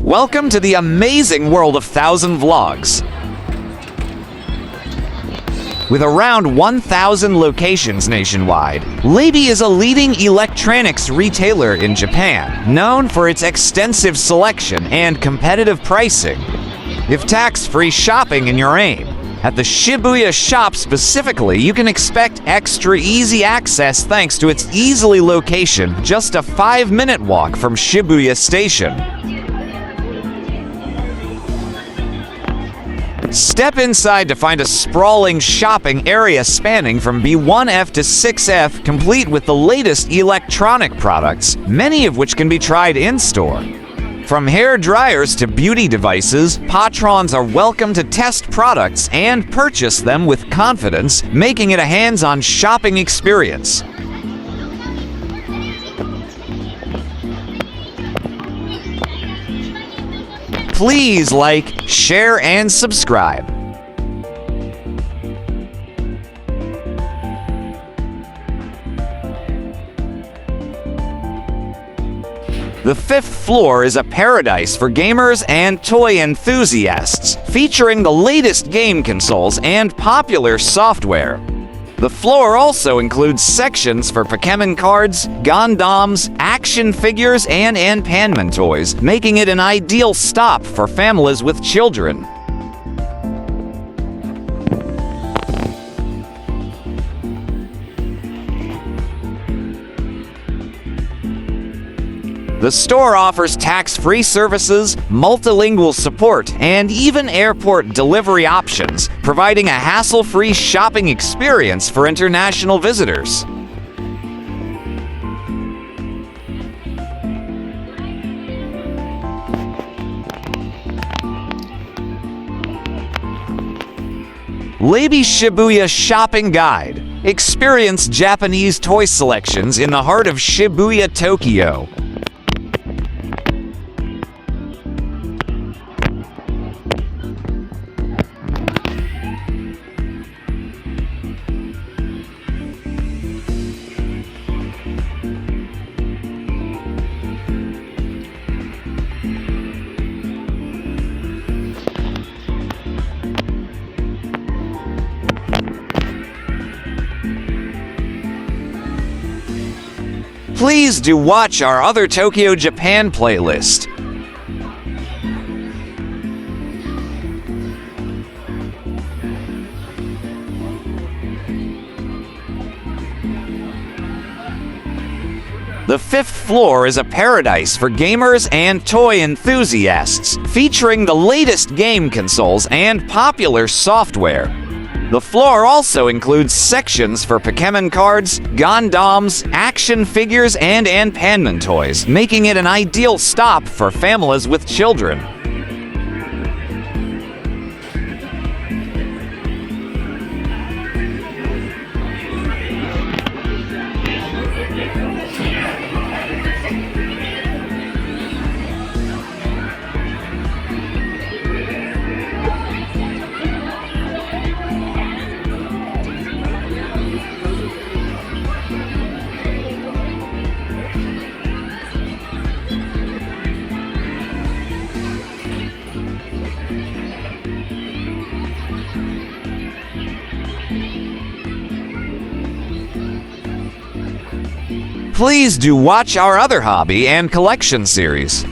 Welcome to the amazing world of 1,000 vlogs. With around 1,000 locations nationwide, LABI is a leading electronics retailer in Japan, known for its extensive selection and competitive pricing. If tax-free shopping in your aim, at the Shibuya shop specifically, you can expect extra easy access thanks to its easily location, just a 5-minute walk from Shibuya Station. Step inside to find a sprawling shopping area spanning from B1F to 6F, complete with the latest electronic products, many of which can be tried in-store. From hair dryers to beauty devices, patrons are welcome to test products and purchase them with confidence, making it a hands-on shopping experience. Please like, share, and subscribe. The 5th floor is a paradise for gamers and toy enthusiasts, featuring the latest game consoles and popular software. The floor also includes sections for Pokemon cards, Gundams, action figures, and Anpanman toys, making it an ideal stop for families with children. The store offers tax-free services, multilingual support, and even airport delivery options, providing a hassle-free shopping experience for international visitors. LABI Shibuya Shopping Guide. Experience Japanese toy selections in the heart of Shibuya, Tokyo. Please do watch our other Tokyo, Japan playlist. The 5th floor is a paradise for gamers and toy enthusiasts, featuring the latest game consoles and popular software. The floor also includes sections for Pokemon cards, Gundams, action figures, and Anpanman toys, making it an ideal stop for families with children. Please do watch our other hobby and collection series.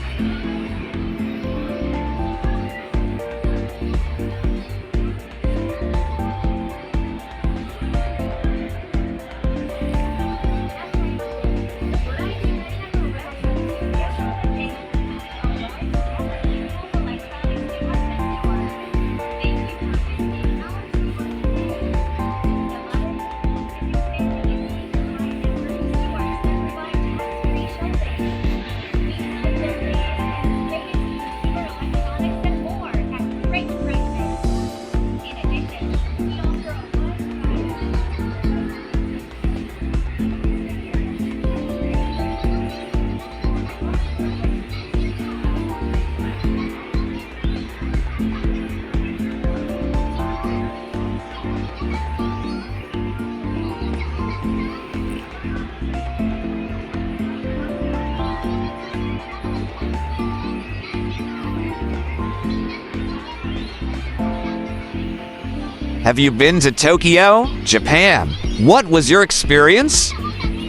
Have you been to Tokyo, Japan? What was your experience?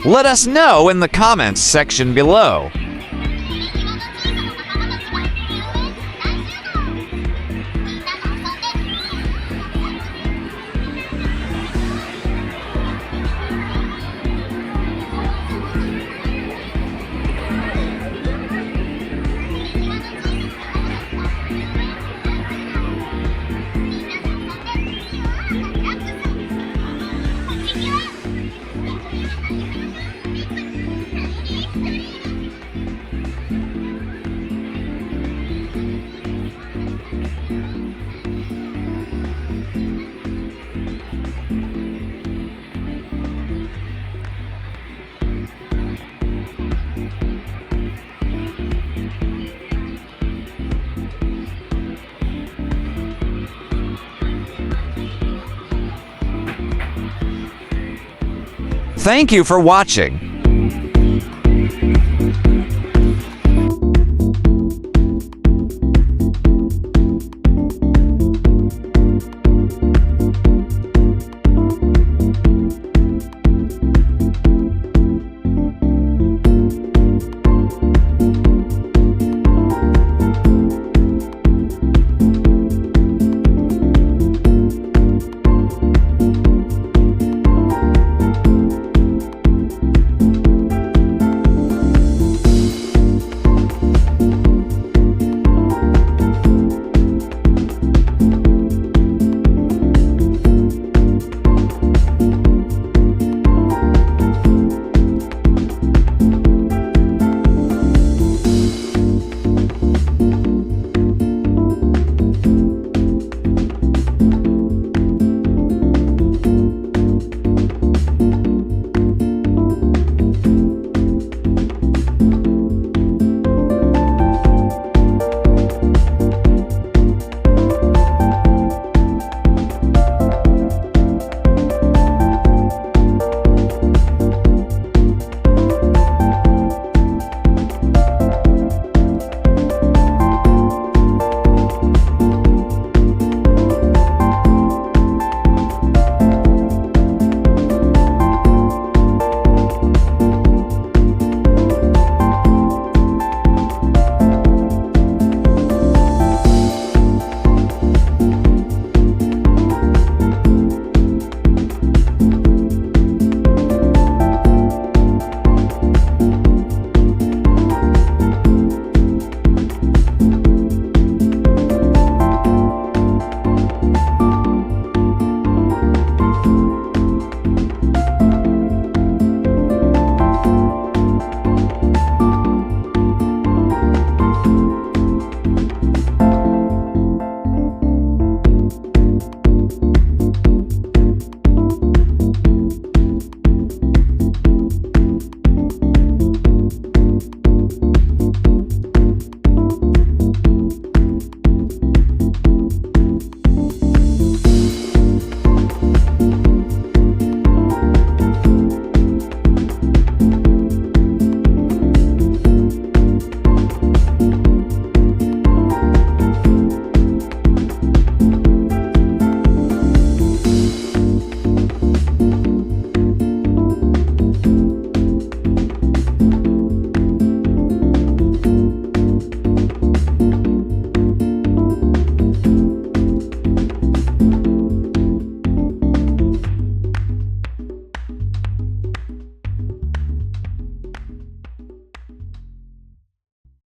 Let us know in the comments section below. Thank you for watching.